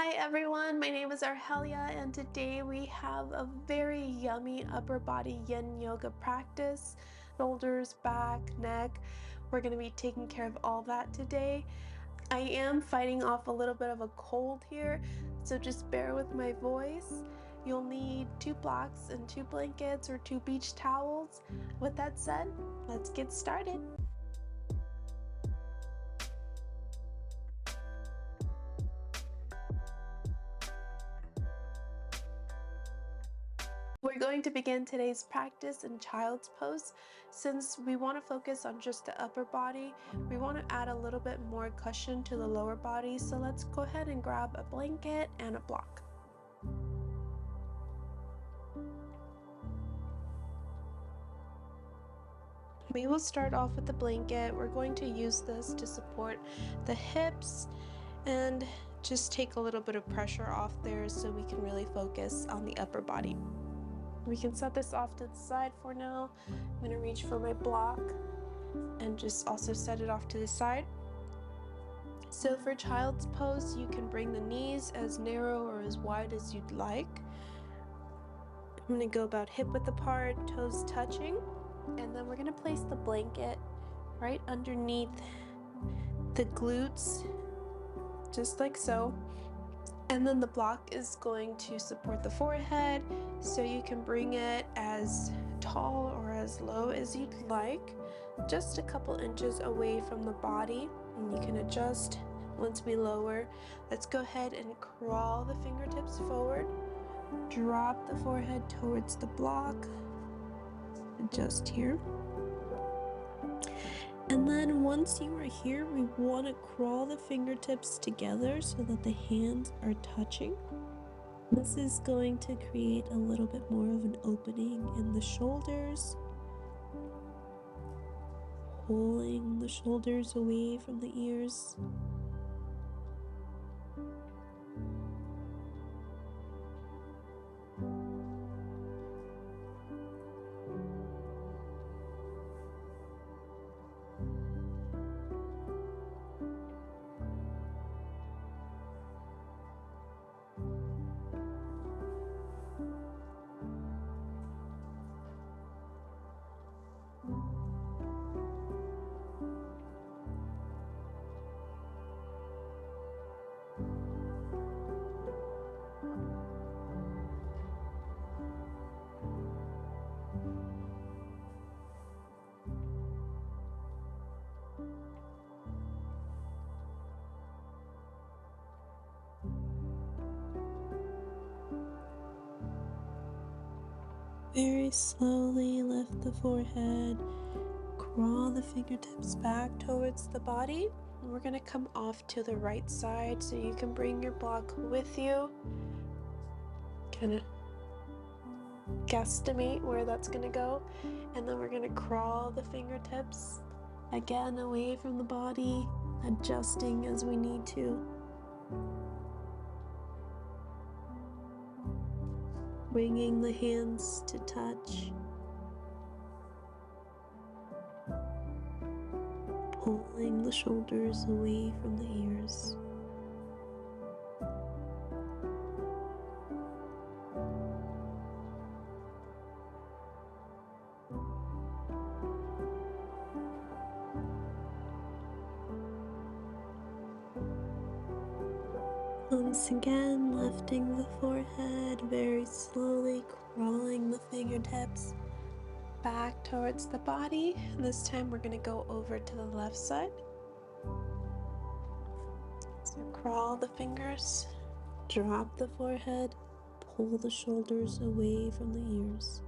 Hi everyone, my name is Arhelia and today we have a very yummy upper body yin yoga practice. Shoulders, back, neck. We're going to be taking care of all that today. I am fighting off a little bit of a cold here, so just bear with my voice. You'll need 2 blocks and 2 blankets or 2 beach towels. With that said, let's get started. We're going to begin today's practice in child's pose. Since we want to focus on just the upper body, we want to add a little bit more cushion to the lower body. So let's go ahead and grab a blanket and a block. We will start off with the blanket. We're going to use this to support the hips and just take a little bit of pressure off there so we can really focus on the upper body. We can set this off to the side for now. I'm going to reach for my block and just also set it off to the side. So for child's pose, you can bring the knees as narrow or as wide as you'd like. I'm going to go about hip width apart, toes touching, and then we're going to place the blanket right underneath the glutes, just like so. And then the block is going to support the forehead, so you can bring it as tall or as low as you'd like, just a couple inches away from the body, and you can adjust once we lower. Let's go ahead and crawl the fingertips forward, drop the forehead towards the block, adjust here. And then once you are here, we want to crawl the fingertips together so that the hands are touching. This is going to create a little bit more of an opening in the shoulders, pulling the shoulders away from the ears. Very slowly lift the forehead, crawl the fingertips back towards the body. And we're going to come off to the right side so you can bring your block with you. Kind of guesstimate where that's going to go. And then we're going to crawl the fingertips again away from the body, adjusting as we need to. Bringing the hands to touch, pulling the shoulders away from the ears. Once again, lifting the forehead, very slowly crawling the fingertips back towards the body. This time we're going to go over to the left side. So crawl the fingers, drop the forehead, pull the shoulders away from the ears.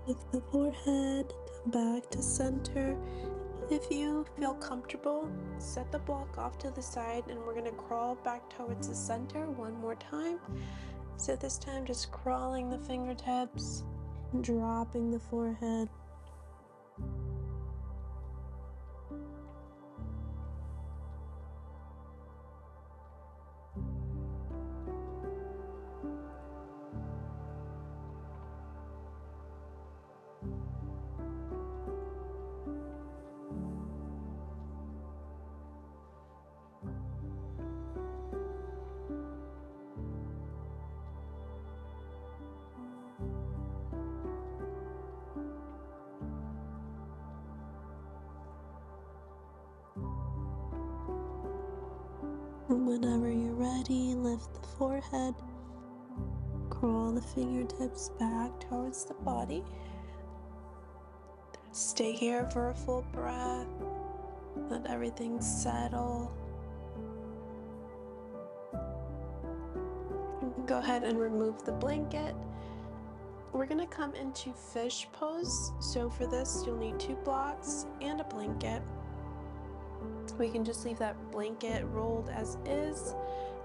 Lift the forehead, come back to center. If you feel comfortable, set the block off to the side and we're going to crawl back towards the center one more time. So this time just crawling the fingertips, dropping the forehead. And whenever you're ready, lift the forehead, crawl the fingertips back towards the body. Stay here for a full breath. Let everything settle. Go ahead and remove the blanket. We're gonna come into fish pose. So for this, you'll need 2 blocks and a blanket. We can just leave that blanket rolled as is.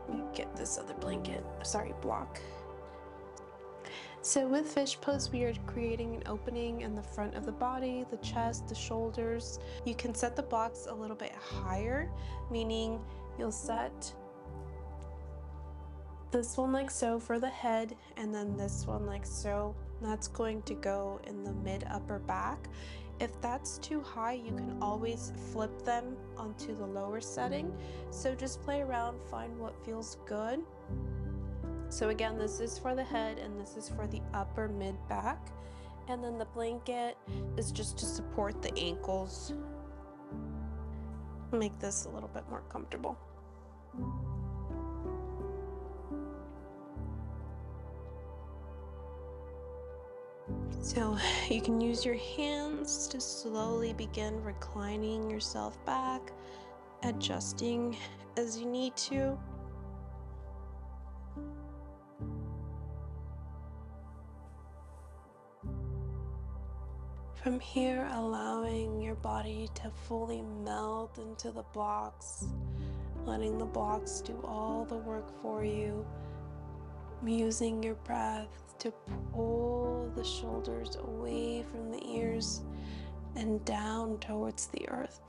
Let me get this other block. So with fish pose, we are creating an opening in the front of the body, the chest, the shoulders. You can set the blocks a little bit higher, meaning you'll set this one like so for the head, and then this one like so. That's going to go in the mid upper back. If that's too high, you can always flip them onto the lower setting. So just play around, find what feels good. So again, this is for the head and this is for the upper mid back. And then the blanket is just to support the ankles. Make this a little bit more comfortable. So you can use your hands to slowly begin reclining yourself back, adjusting as you need to. From here, allowing your body to fully melt into the blocks, letting the blocks do all the work for you, using your breath to pull the shoulders away from the ears and down towards the earth.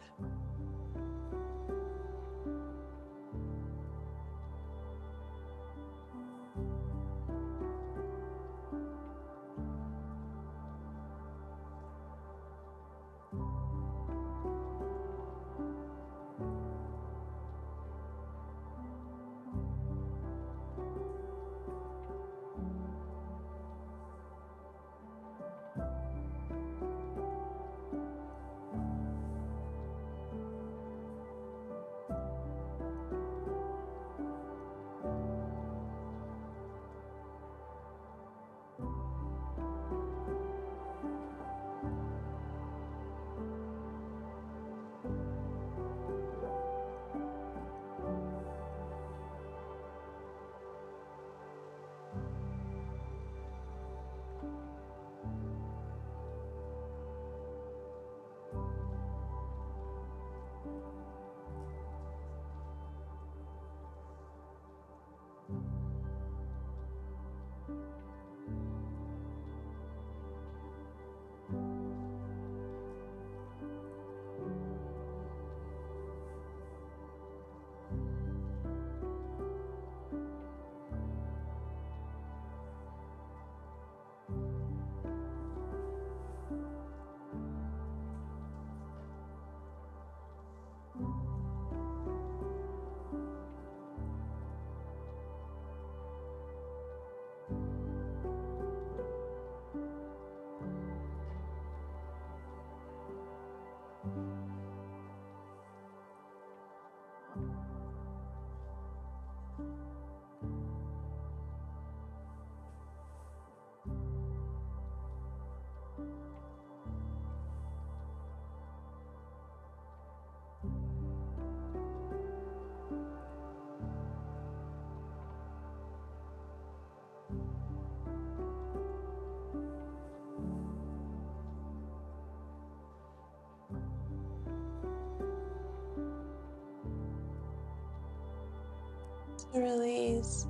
Release.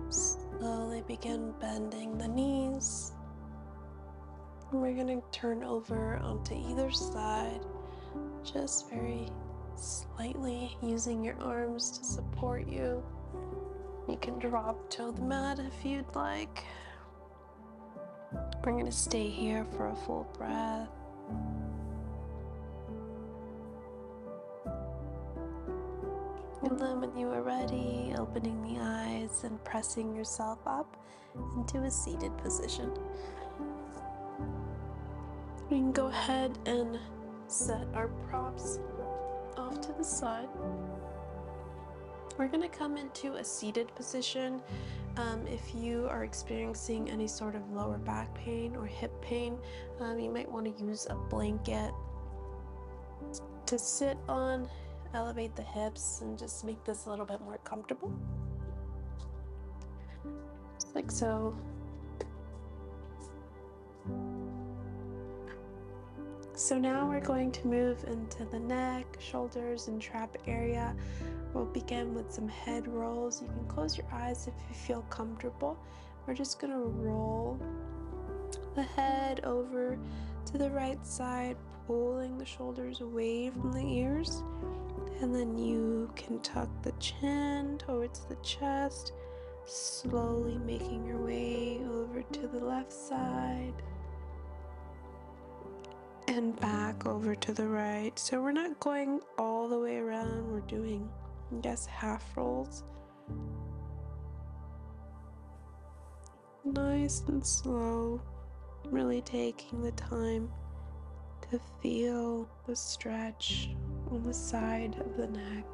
Slowly begin bending the knees. And we're going to turn over onto either side, just very slightly using your arms to support you. You can drop to the mat if you'd like. We're going to stay here for a full breath. And then when you are ready, opening the eyes and pressing yourself up into a seated position. We can go ahead and set our props off to the side. We're going to come into a seated position. If you are experiencing any sort of lower back pain or hip pain, you might want to use a blanket to sit on, elevate the hips, and just make this a little bit more comfortable. Just like so. So now we're going to move into the neck, shoulders, and trap area. We'll begin with some head rolls. You can close your eyes if you feel comfortable. We're just going to roll the head over to the right side, pulling the shoulders away from the ears. And then you can tuck the chin towards the chest, slowly making your way over to the left side and back over to the right. So we're not going all the way around, we're doing, I guess, half rolls. Nice and slow, really taking the time to feel the stretch on the side of the neck.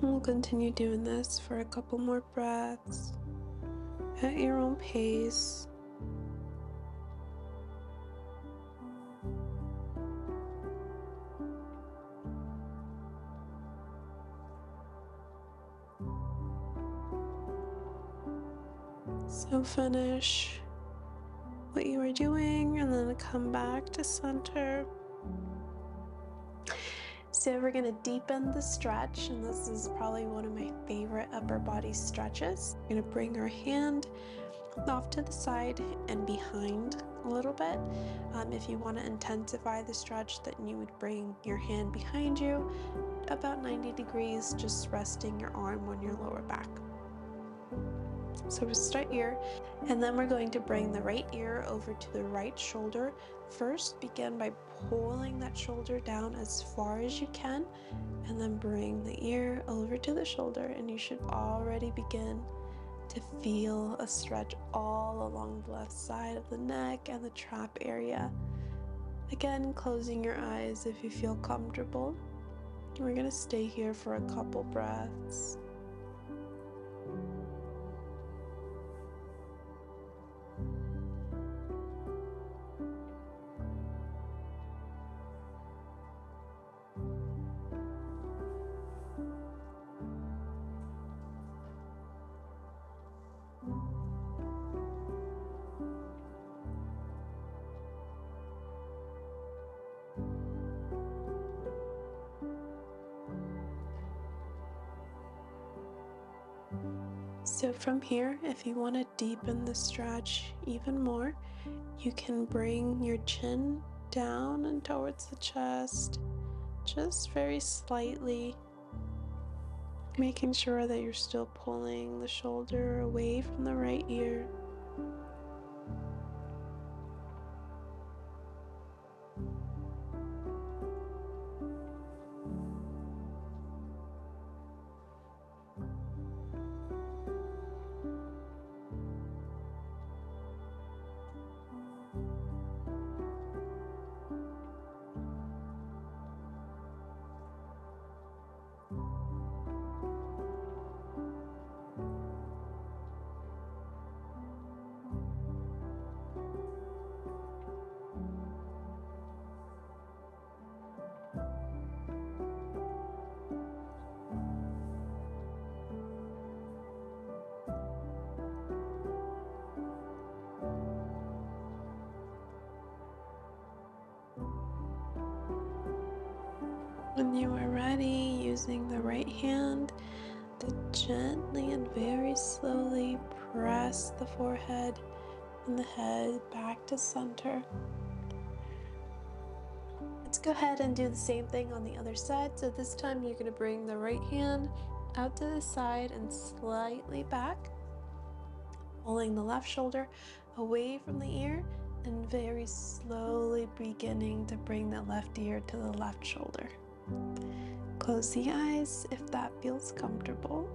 We'll continue doing this for a couple more breaths at your own pace. So finish what you are doing and then come back to center. So we're going to deepen the stretch, and this is probably one of my favorite upper body stretches. We're going to bring our hand off to the side and behind a little bit. If you want to intensify the stretch, then you would bring your hand behind you about 90 degrees, just resting your arm on your lower back. So we'll start here, and then we're going to bring the right ear over to the right shoulder. First, begin by pulling that shoulder down as far as you can, and then bring the ear over to the shoulder, and you should already begin to feel a stretch all along the left side of the neck and the trap area. Again, closing your eyes if you feel comfortable. We're going to stay here for a couple breaths. So from here, if you want to deepen the stretch even more, you can bring your chin down and towards the chest, just very slightly, making sure that you're still pulling the shoulder away from the right ear. When you are ready, using the right hand to gently and very slowly press the forehead and the head back to center. Let's go ahead and do the same thing on the other side. So this time you're going to bring the right hand out to the side and slightly back, pulling the left shoulder away from the ear and very slowly beginning to bring the left ear to the left shoulder. Close the eyes if that feels comfortable.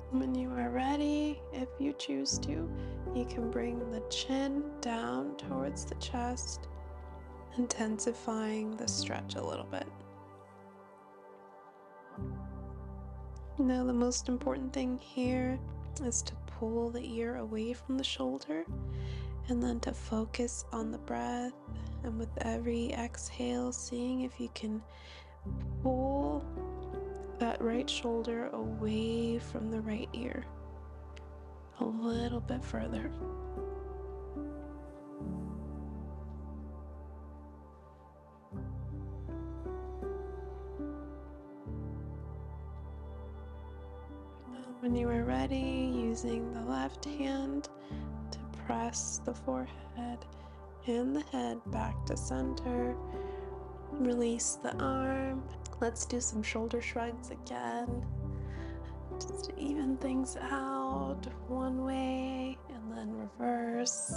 When you are ready, if you choose to, you can bring the chin down towards the chest, intensifying the stretch a little bit. Now, the most important thing here is to pull the ear away from the shoulder and then to focus on the breath. And with every exhale, seeing if you can pull that right shoulder away from the right ear a little bit further. When you are ready, using the left hand to press the forehead and the head back to center. Release the arm. Let's do some shoulder shrugs again. Just to even things out one way and then reverse.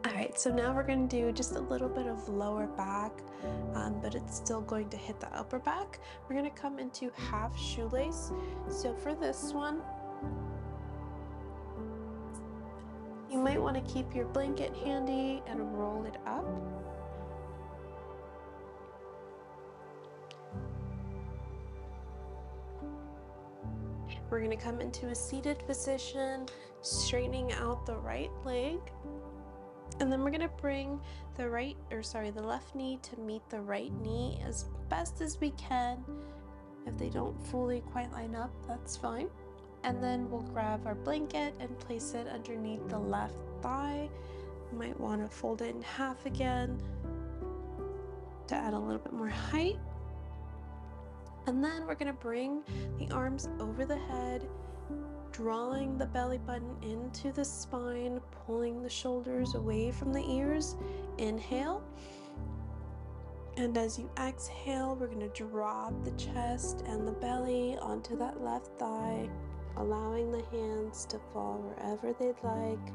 Alright, so now we're going to do just a little bit of lower back, but it's still going to hit the upper back. We're going to come into half shoelace. So for this one, you might want to keep your blanket handy and roll it up. We're going to come into a seated position, straightening out the right leg. And then we're going to bring the left knee to meet the right knee as best as we can. If they don't fully quite line up, that's fine. And then we'll grab our blanket and place it underneath the left thigh. You might want to fold it in half again to add a little bit more height. And then we're going to bring the arms over the head, drawing the belly button into the spine, pulling the shoulders away from the ears. Inhale. And as you exhale, we're going to drop the chest and the belly onto that left thigh, allowing the hands to fall wherever they'd like.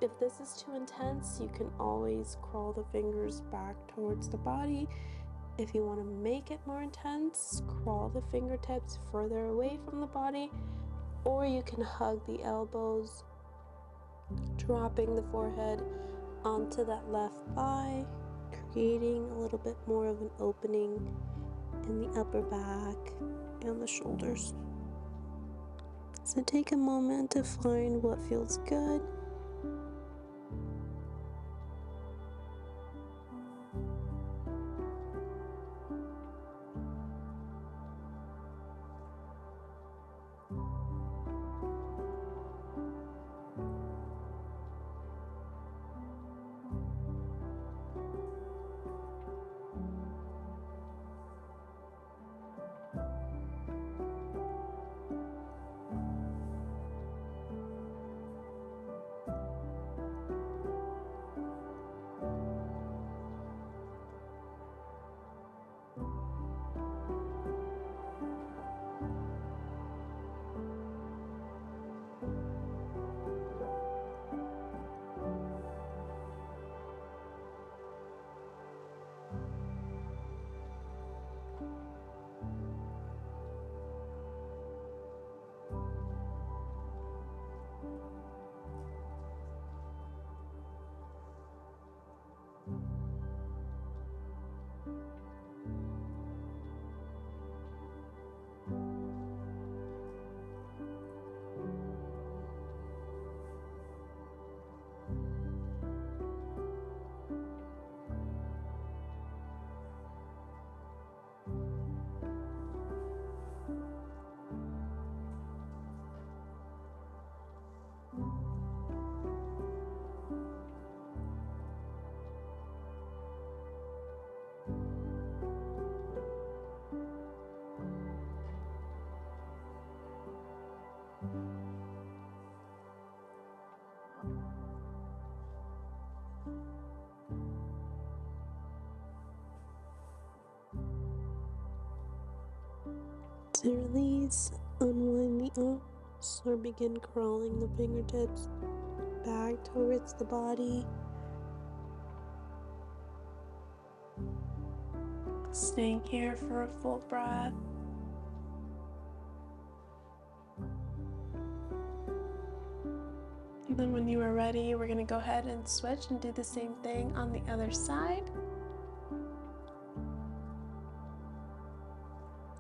If this is too intense, you can always crawl the fingers back towards the body. If you want to make it more intense, crawl the fingertips further away from the body, or you can hug the elbows, dropping the forehead onto that left thigh, creating a little bit more of an opening in the upper back and the shoulders. So take a moment to find what feels good. To release, unwind the arms or begin crawling the fingertips back towards the body. Staying here for a full breath. And then when you are ready, we're going to go ahead and switch and do the same thing on the other side.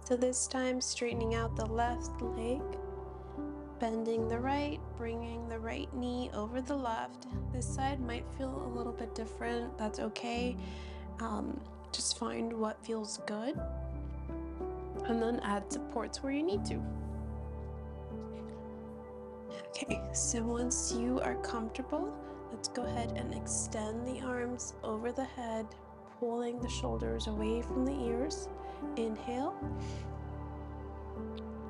So this time, straightening out the left leg, bending the right, bringing the right knee over the left. This side might feel a little bit different. That's okay. Just find what feels good and then add supports where you need to. Okay, so once you are comfortable, let's go ahead and extend the arms over the head, pulling the shoulders away from the ears. Inhale.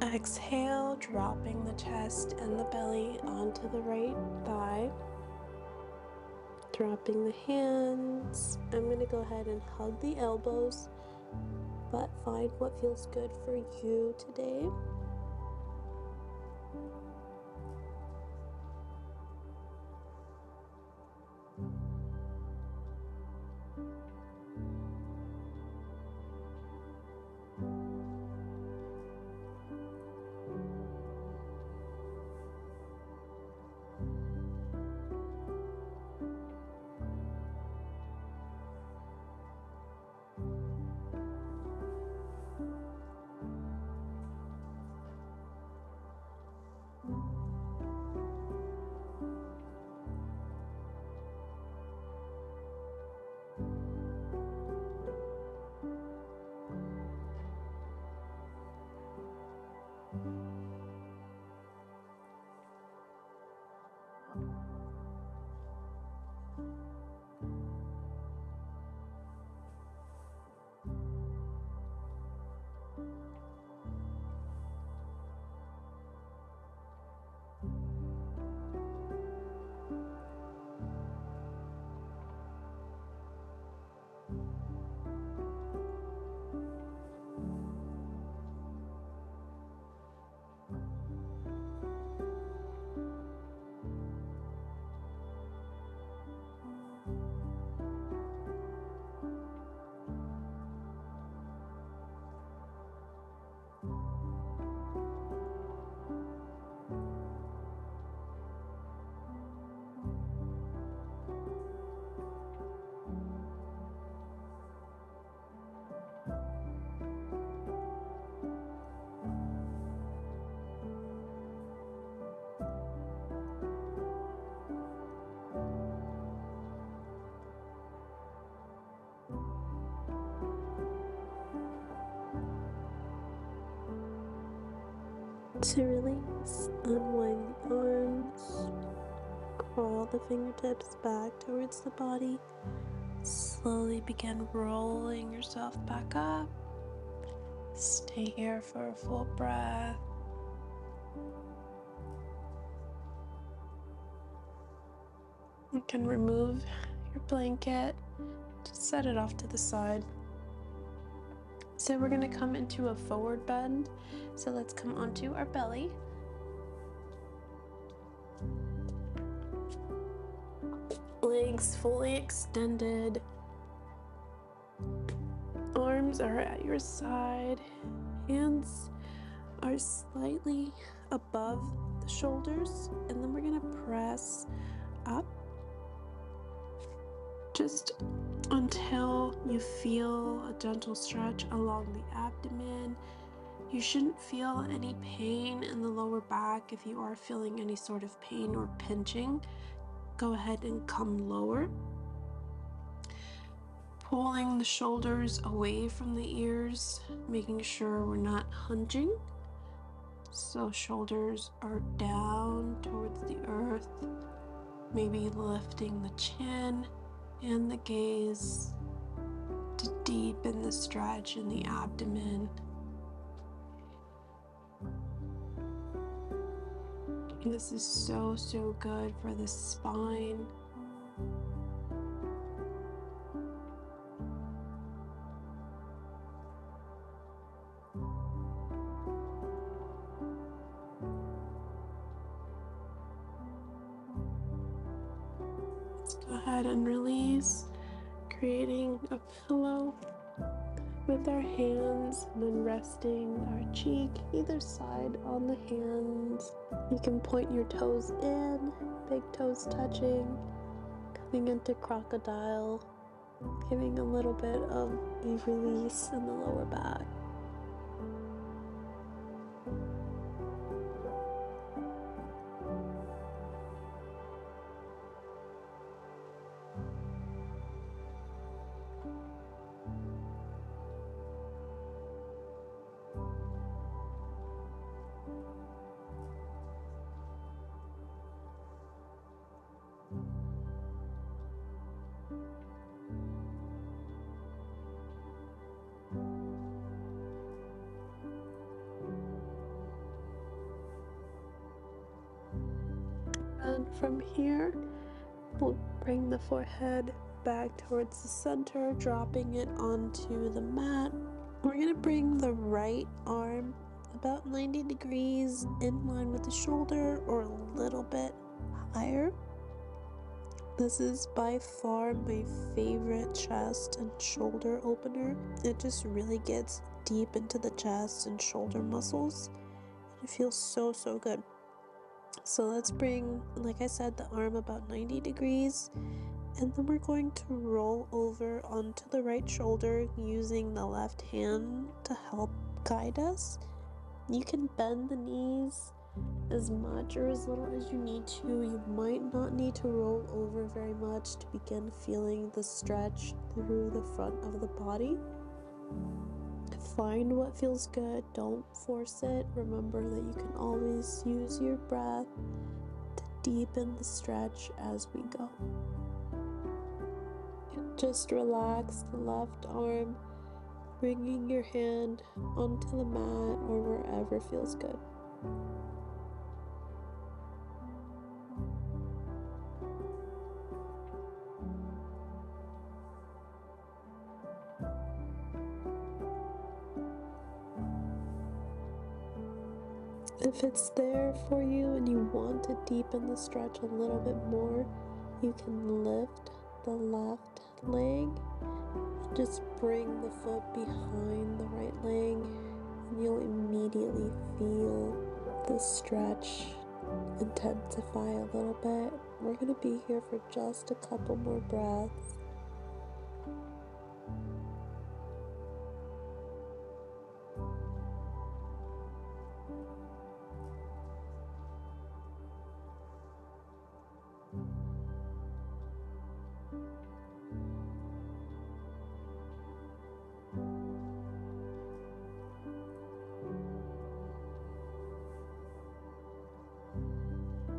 Exhale, dropping the chest and the belly onto the right thigh. Dropping the hands. I'm going to go ahead and hug the elbows, but find what feels good for you today. To release, unwind the arms, crawl the fingertips back towards the body, slowly begin rolling yourself back up. Stay here for a full breath. You can remove your blanket, just set it off to the side. So we're going to come into a forward bend. So let's come onto our belly. Legs fully extended. Arms are at your side. Hands are slightly above the shoulders. And then we're going to press up just until you feel a gentle stretch along the abdomen. You shouldn't feel any pain in the lower back. If you are feeling any sort of pain or pinching, go ahead and come lower. Pulling the shoulders away from the ears, making sure we're not hunching. So shoulders are down towards the earth, maybe lifting the chin and the gaze to deepen the stretch in the abdomen. This is so, so good for the spine. Let's go ahead and release, creating a pillow with our hands and then resting our cheek either side on the hands. You can point your toes in, big toes touching, coming into crocodile, giving a little bit of a release in the lower back. And from here, we'll bring the forehead back towards the center, dropping it onto the mat. We're going to bring the right arm about 90 degrees in line with the shoulder or a little bit higher. This is by far my favorite chest and shoulder opener. It just really gets deep into the chest and shoulder muscles. It feels so, so good. So let's bring, like I said, the arm about 90 degrees, and then we're going to roll over onto the right shoulder using the left hand to help guide us. You can bend the knees as much or as little as you need to. You might not need to roll over very much to begin feeling the stretch through the front of the body. Find what feels good, don't force it. Remember that you can always use your breath to deepen the stretch as we go. Just relax the left arm, bringing your hand onto the mat or wherever feels good. If it's there for you and you want to deepen the stretch a little bit more, you can lift the left leg and just bring the foot behind the right leg, and you'll immediately feel the stretch intensify a little bit. We're going to be here for just a couple more breaths.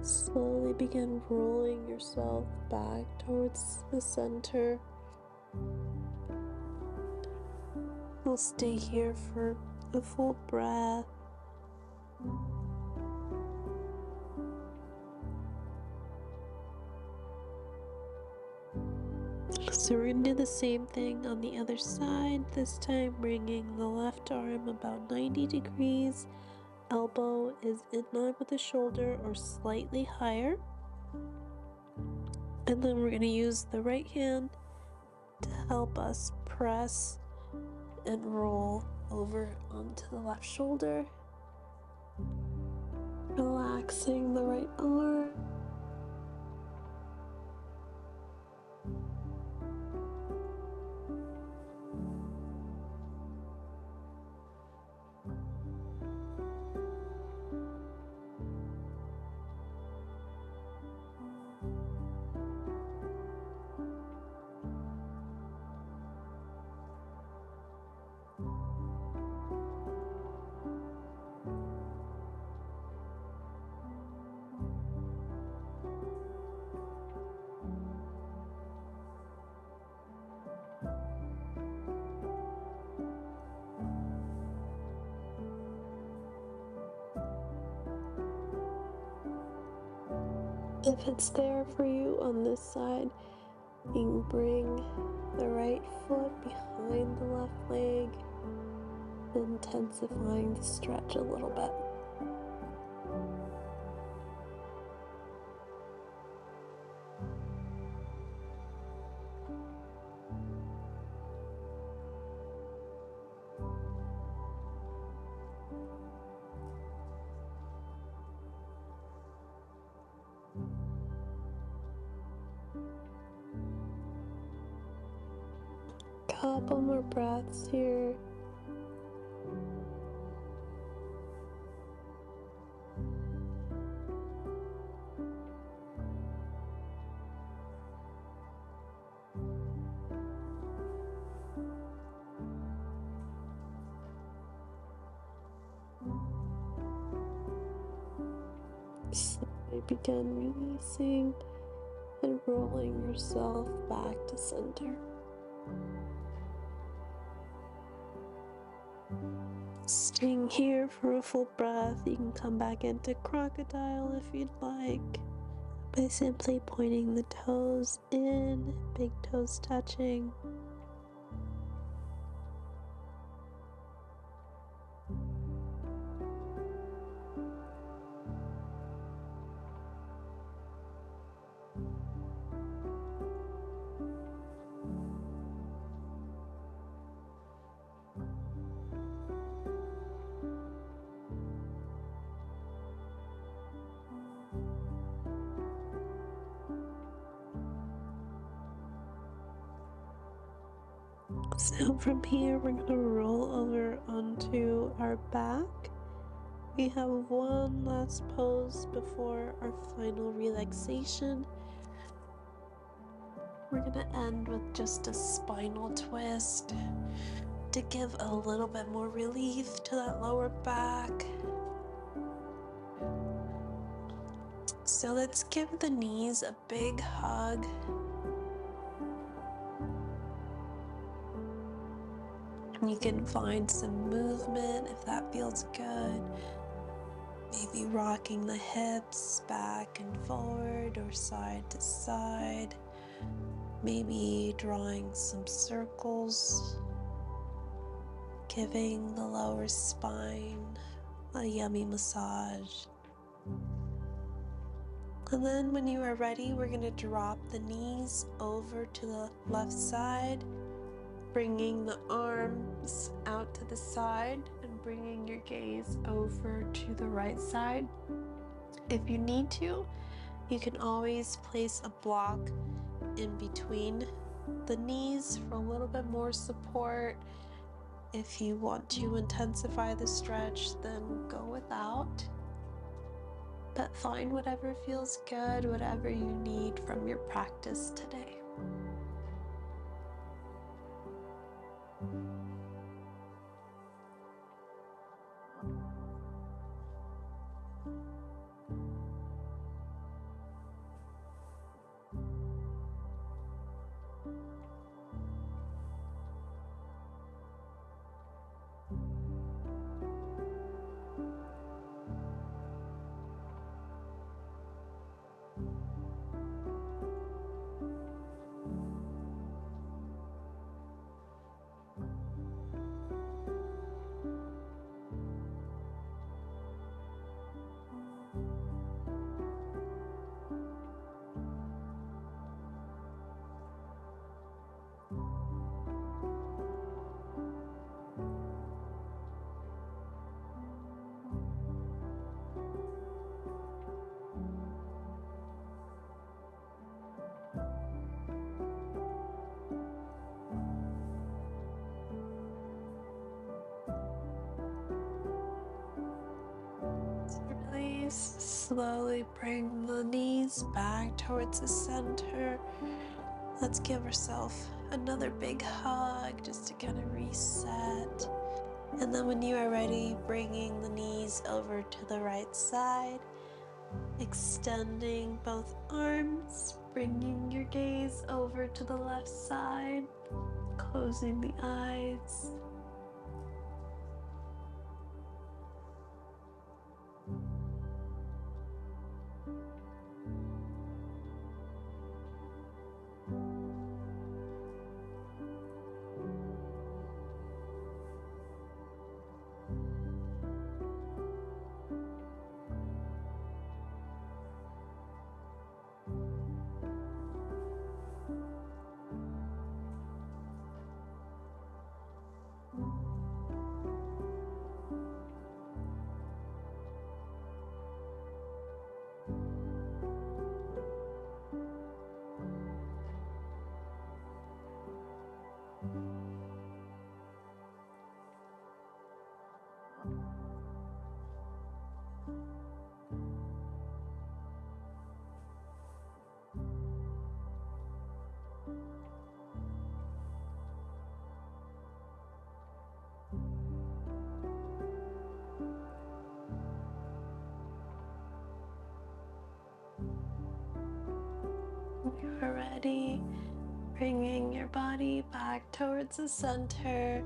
Slowly begin rolling yourself back towards the center. We'll stay here for a full breath. So we're going to do the same thing on the other side, this time bringing the left arm about 90 degrees. Elbow is in line with the shoulder or slightly higher. And then we're going to use the right hand to help us press and roll over onto the left shoulder. Relaxing the right arm. If it's there for you on this side, you can bring the right foot behind the left leg, intensifying the stretch a little bit. Couple more breaths here. Slowly begin releasing and rolling yourself back to center. Staying here for a full breath, you can come back into crocodile if you'd like, by simply pointing the toes in, big toes touching. So from here, we're going to roll over onto our back. We have one last pose before our final relaxation. We're going to end with just a spinal twist to give a little bit more relief to that lower back. So let's give the knees a big hug. You can find some movement if that feels good. Maybe rocking the hips back and forward or side to side. Maybe drawing some circles, giving the lower spine a yummy massage. And then when you are ready, we're going to drop the knees over to the left side, bringing the arms out to the side and bringing your gaze over to the right side. If you need to, you can always place a block in between the knees for a little bit more support. If you want to intensify the stretch, then go without. But find whatever feels good, whatever you need from your practice today. Release. Slowly bring the knees back towards the center. Let's give ourselves another big hug just to kind of reset. And then when you are ready, bringing the knees over to the right side, extending both arms, bringing your gaze over to the left side, closing the eyes. When you are ready, bringing your body back towards the center.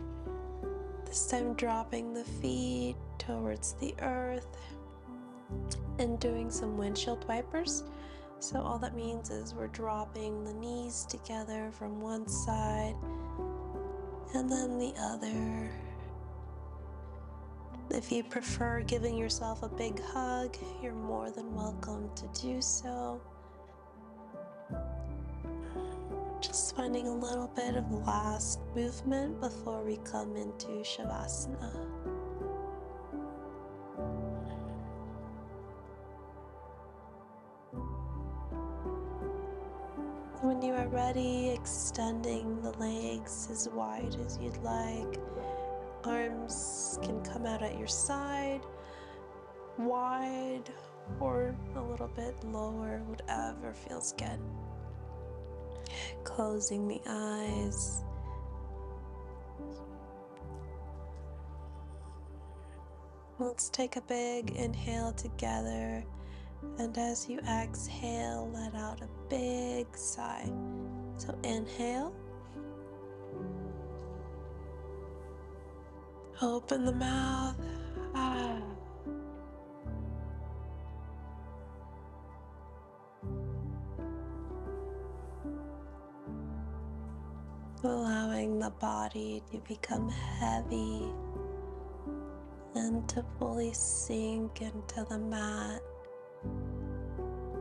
This time dropping the feet towards the earth and doing some windshield wipers. So all that means is we're dropping the knees together from one side and then the other. If you prefer giving yourself a big hug, you're more than welcome to do so. Just finding a little bit of last movement before we come into Shavasana. When you are ready, extending the legs as wide as you'd like. Arms can come out at your side, wide or a little bit lower, whatever feels good. Closing the eyes. Let's take a big inhale together, and as you exhale, let out a big sigh. So inhale, open the mouth, allowing the body to become heavy and to fully sink into the mat,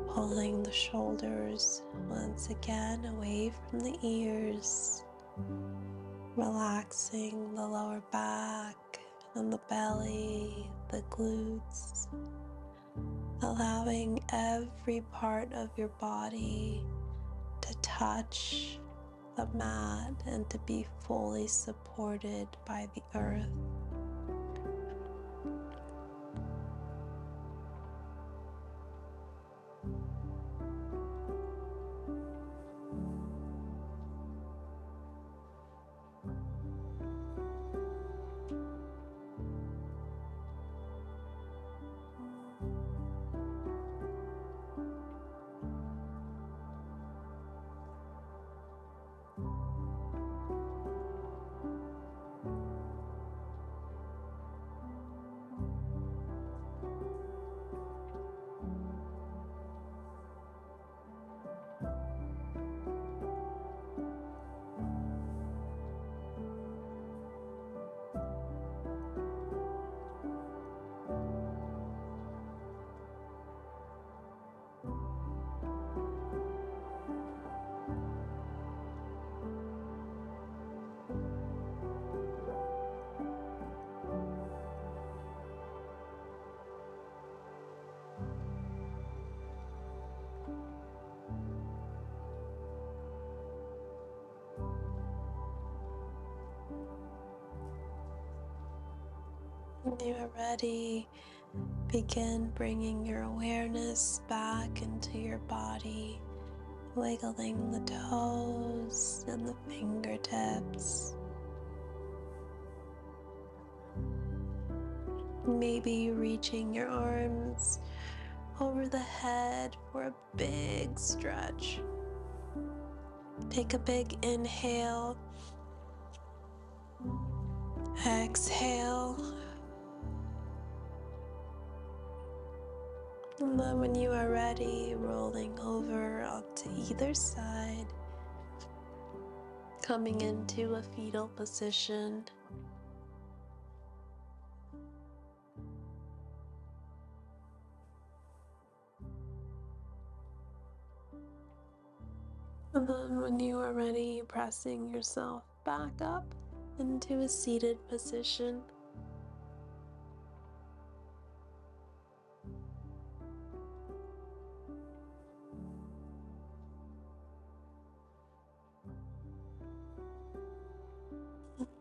pulling the shoulders once again away from the ears, relaxing the lower back and the belly, the glutes, allowing every part of your body to touch the mat and to be fully supported by the earth. When you are ready, begin bringing your awareness back into your body, wiggling the toes and the fingertips. Maybe reaching your arms over the head for a big stretch. Take a big inhale, exhale. And then when you are ready, rolling over onto either side, coming into a fetal position. And then when you are ready, pressing yourself back up into a seated position.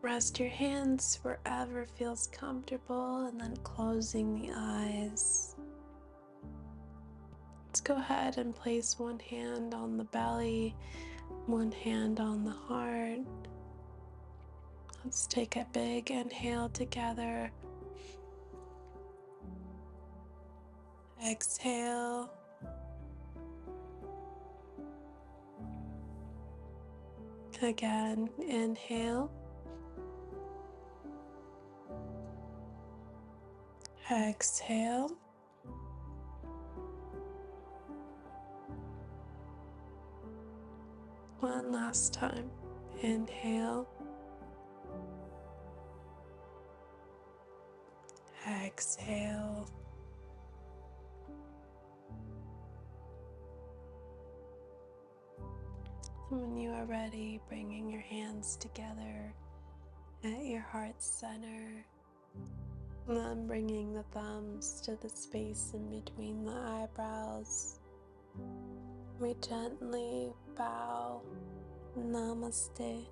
Rest your hands wherever feels comfortable and then closing the eyes. Let's go ahead and place one hand on the belly, one hand on the heart. Let's take a big inhale together. Exhale. Again, inhale. Exhale. One last time. Inhale. Exhale. When you are ready, bringing your hands together at your heart center, and then bringing the thumbs to the space in between the eyebrows. We gently bow. Namaste.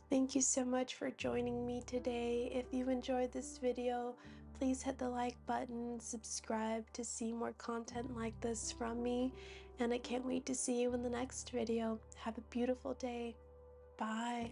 Thank you so much for joining me today. If you enjoyed this video, please hit the like button, subscribe to see more content like this from me, and I can't wait to see you in the next video. Have a beautiful day. Bye.